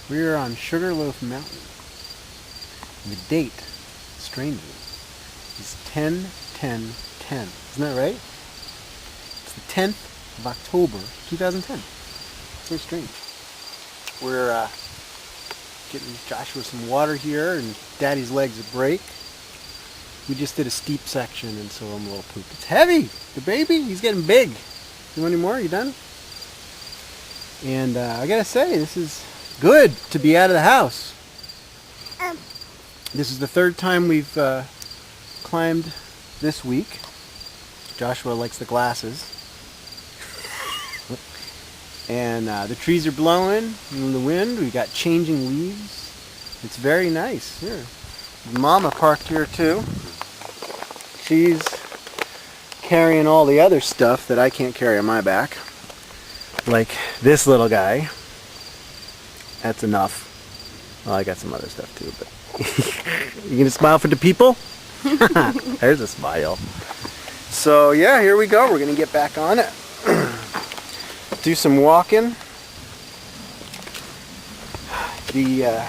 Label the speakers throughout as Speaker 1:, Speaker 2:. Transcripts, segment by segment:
Speaker 1: We're on Sugarloaf Mountain. The date, strangely, is 10/10/10. Isn't that right? It's the 10th of October, 2010. Very strange. We're getting Joshua some water here, and Daddy's legs a break. We just did a steep section, and so I'm a little pooped. It's heavy! The baby, he's getting big. You want any more? You done? And I gotta say, this is good to be out of the house. This is the third time we've climbed this week. Joshua likes the glasses. And the trees are blowing in the wind. We got changing leaves. It's very nice. Here, Mama parked here too. She's carrying all the other stuff that I can't carry on my back. Like this little guy. That's enough. Well, I got some other stuff too, but you gonna smile for the people? There's a smile. So yeah, here we go. We're gonna get back on it. Do some walking. The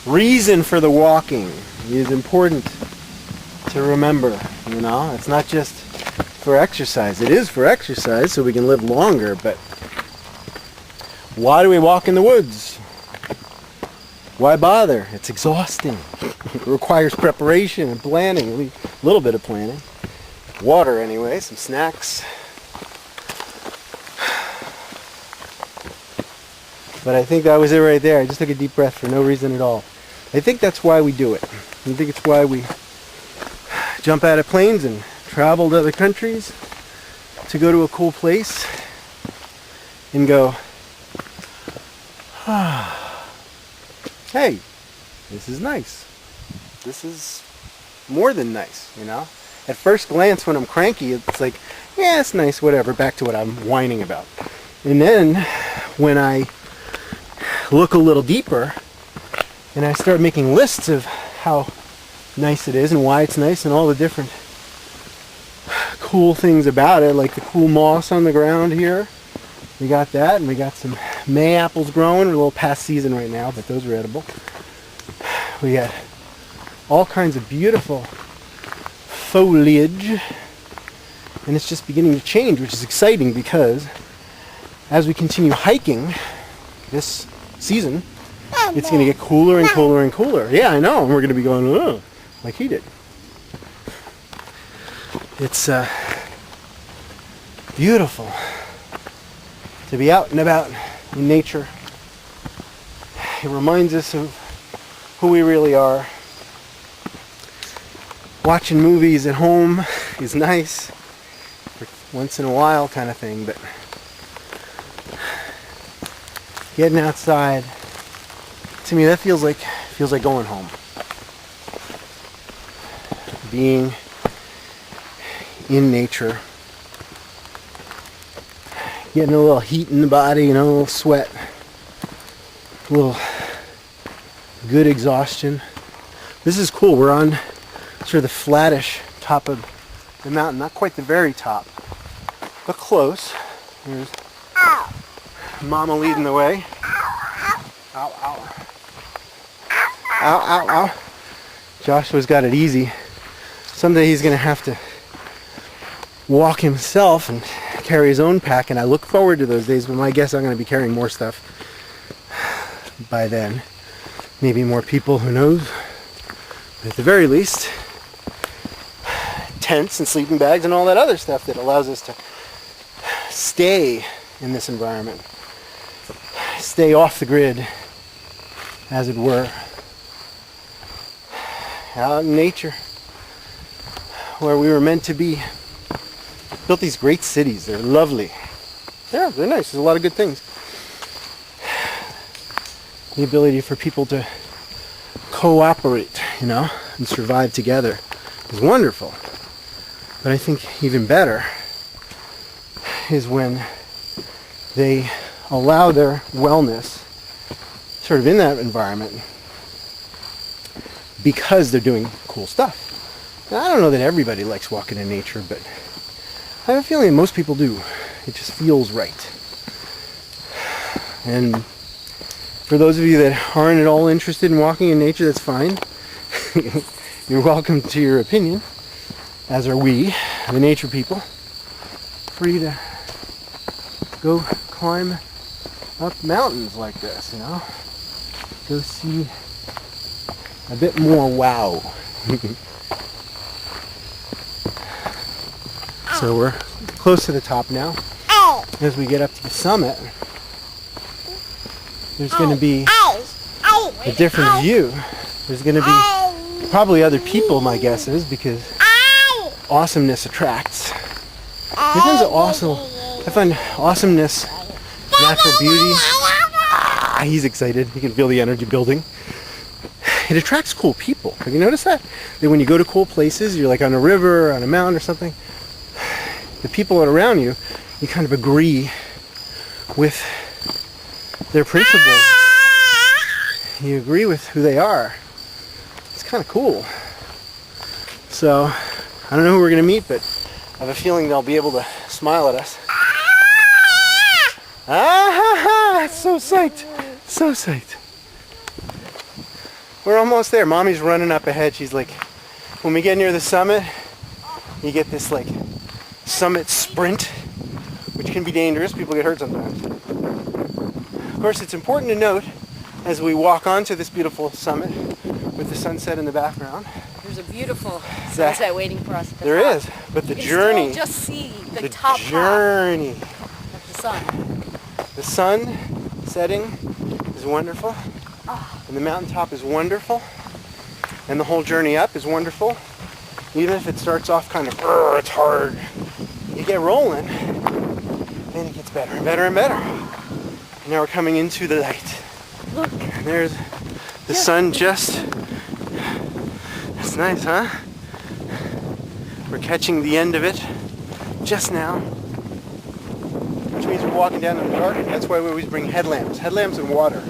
Speaker 1: reason for the walking is important to remember. You know, it's not just for exercise. It is for exercise so we can live longer, but why do we walk in the woods? Why bother? It's exhausting. It requires preparation and planning, a little bit of planning. Water anyway, some snacks. But I think that was it right there. I just took a deep breath for no reason at all. I think that's why we do it. I think it's why we jump out of planes and travel to other countries to go to a cool place and go, hey, this is nice. This is more than nice, you know? At first glance when I'm cranky, it's like, yeah, it's nice, whatever, back to what I'm whining about. And then when I look a little deeper and I start making lists of how nice it is and why it's nice and all the different cool things about it, like the cool moss on the ground here. We got that, and we got some May apples growing. We're a little past season right now, but those are edible. We got all kinds of beautiful foliage, and it's just beginning to change, which is exciting because as we continue hiking this season, it's going to get cooler and cooler and cooler. Yeah, I know, and we're going to be going, oh, like he did. It's beautiful to be out and about in nature. It reminds us of who we really are. Watching movies at home is nice, for once in a while kind of thing, but getting outside, to me that feels like going home. Being in nature, getting a little heat in the body, you know, a little sweat, a little good exhaustion. This is cool. We're on sort of the flattish top of the mountain, not quite the very top, but close. There's Mama leading the way. Ow, ow. Ow, ow, ow. Joshua's got it easy. Someday he's going to have to walk himself and carry his own pack, and I look forward to those days, but my guess I'm going to be carrying more stuff by then. Maybe more people, who knows. But at the very least, tents and sleeping bags and all that other stuff that allows us to stay in this environment. Stay off the grid, as it were. Out in nature, where we were meant to be. Built these great cities. They're lovely. Yeah, they're nice. There's a lot of good things. The ability for people to cooperate, you know, and survive together is wonderful. But I think even better is when they allow their wellness sort of in that environment because they're doing cool stuff. Now, I don't know that everybody likes walking in nature, but I have a feeling most people do. It just feels right. And For those of you that aren't at all interested in walking in nature, that's fine. You're welcome to your opinion, as are we, the nature people. Free to go climb up mountains like this, you know? Go see a bit more wow. So we're close to the top now. As we get up to the summit, there's going to be a different view. There's going to be probably other people, my guess is, because awesomeness attracts. I find awesomeness, natural beauty. He's excited. He can feel the energy building. It attracts cool people. Have you noticed that? That when you go to cool places, you're like on a river or on a mountain or something, the people around you, you kind of agree with their principles. You agree with who they are. It's kind of cool. So, I don't know who we're going to meet, but I have a feeling they'll be able to smile at us. So psyched. So psyched. We're almost there. Mommy's running up ahead. She's like, when we get near the summit, you get this like summit sprint, which can be dangerous. People get hurt sometimes. Of course, it's important to note as we walk onto this beautiful summit with the sunset in the background.
Speaker 2: There's a beautiful sunset waiting for us.
Speaker 1: There is, but the journey.
Speaker 2: Still just see the top
Speaker 1: journey
Speaker 2: of the sun.
Speaker 1: The sun setting is wonderful, and the mountaintop is wonderful, and the whole journey up is wonderful. Even if it starts off kind of, it's hard, you get rolling, then it gets better and better and better. And now we're coming into the light.
Speaker 2: Look.
Speaker 1: And there's the sun just, it's nice, huh? We're catching the end of it just now, which means we're walking down in the dark. That's why we always bring headlamps. Headlamps and water.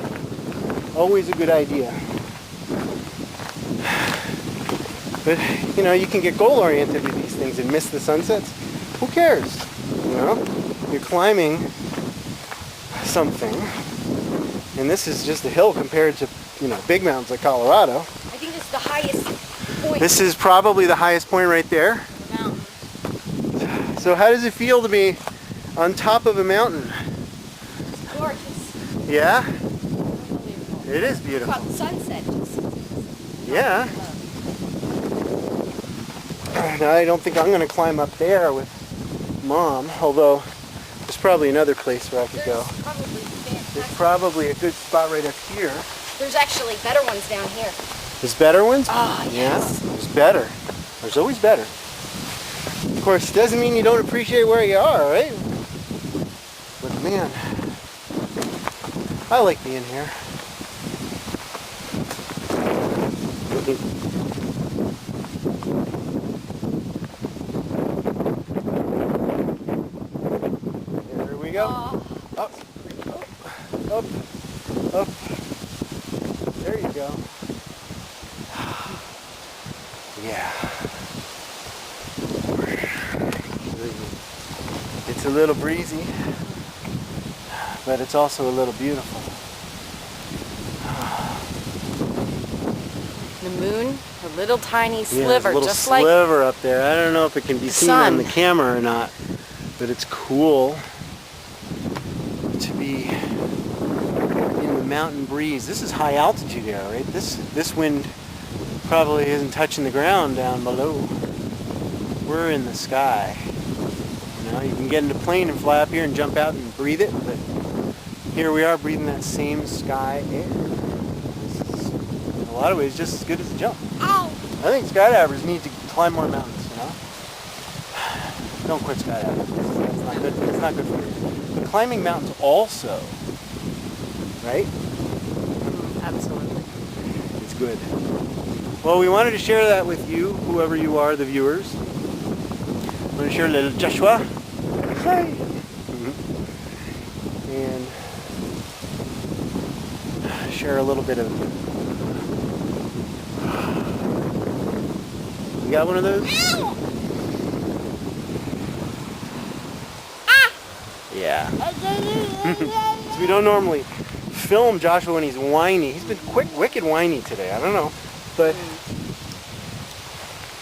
Speaker 1: Always a good idea. But, you know, you can get goal-oriented with these things and miss the sunsets. Who cares? You know? You're climbing something, and this is just a hill compared to, you know, big mountains like Colorado.
Speaker 2: I think it's the highest point.
Speaker 1: This is probably the highest point right there.
Speaker 2: The mountain.
Speaker 1: So how does it feel to be on top of a mountain?
Speaker 2: It's gorgeous.
Speaker 1: Yeah?
Speaker 2: Unbelievable.
Speaker 1: It is beautiful.
Speaker 2: Called sunset.
Speaker 1: Yeah. Now, I don't think I'm going to climb up there with Mom, although there's probably another place where I could go. There's probably a good spot right up here.
Speaker 2: There's actually better ones down here.
Speaker 1: There's better ones?
Speaker 2: Oh, yes.
Speaker 1: Yeah, there's better. There's always better. Of course, it doesn't mean you don't appreciate where you are, right? But man, I like being here. There we go. Up, up, up. There you go. Yeah. It's a little breezy, but it's also a little beautiful.
Speaker 2: The moon, a little tiny sliver,
Speaker 1: yeah, a little
Speaker 2: just like
Speaker 1: sliver up there. I don't know if it can be seen on the camera or not, but it's cool to be in the mountain breeze. This is high altitude air, right? This wind probably isn't touching the ground down below. We're in the sky. You know, you can get in a plane and fly up here and jump out and breathe it, but here we are breathing that same sky air. This is, in a lot of ways, just as good as a jump. I think skydivers need to climb more mountains, you know? Don't quit skydiving. It's not good. It's not good for you. But climbing mountains also, right?
Speaker 2: Absolutely.
Speaker 1: It's good. Well, we wanted to share that with you, whoever you are, the viewers. I want to share a little Joshua. Hi. And share a little bit of... You got one of those? Yeah. So we don't normally film Joshua when he's whiny. He's been wicked whiny today. I don't know, but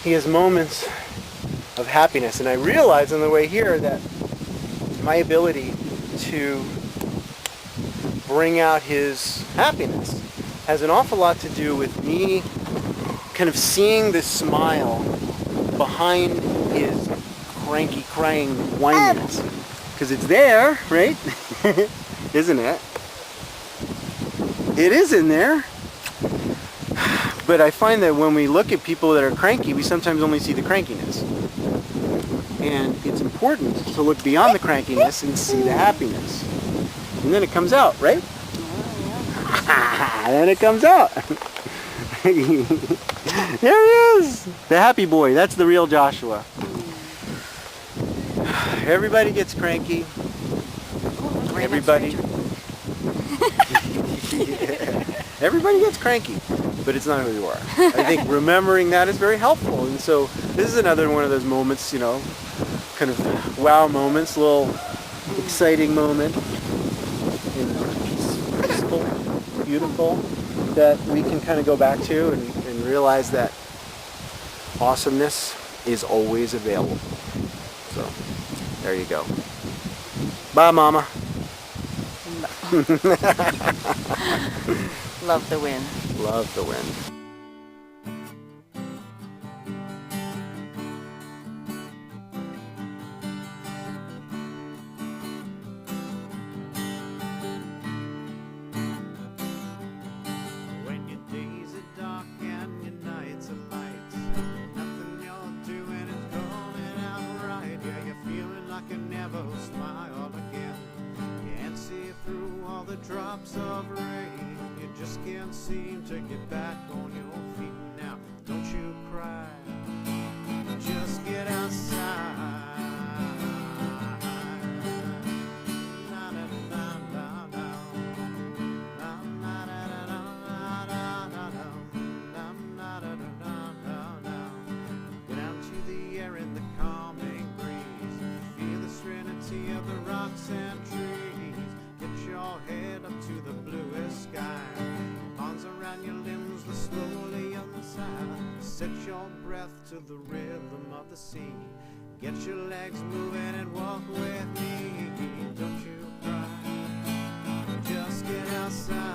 Speaker 1: he has moments of happiness, and I realized on the way here that my ability to bring out his happiness has an awful lot to do with me kind of seeing the smile behind his cranky crying whininess, because it's there, right? Isn't it? It is in there. But I find that when we look at people that are cranky, we sometimes only see the crankiness. And it's important to look beyond the crankiness and see the happiness. And then it comes out, right? Then it comes out. There he is! The happy boy. That's the real Joshua. Everybody gets cranky. Everybody. Everybody gets cranky, but it's not who you are. I think remembering that is very helpful. And so this is another one of those moments, you know, kind of wow moments, little exciting moment, you know, peaceful, beautiful, that we can kind of go back to and realize that awesomeness is always available. So there you go. Bye, Mama.
Speaker 2: Love the wind.
Speaker 1: Love the wind.
Speaker 3: When your days are dark and your nights are light, nothing you're doing is going out right. Yeah, you're feeling like you never smile again. Can't see through all the drops of rain. You just can't seem to get back on your feet. Now, don't you cry, just get outside. Get out to the air in the calming breeze. Feel the serenity of the rocks and trees. Get your head up to the bluest sky. Arms around your limbs, the slowly untie. Set your breath to the rhythm of the sea. Get your legs moving and walk with me. Don't you cry, just get outside.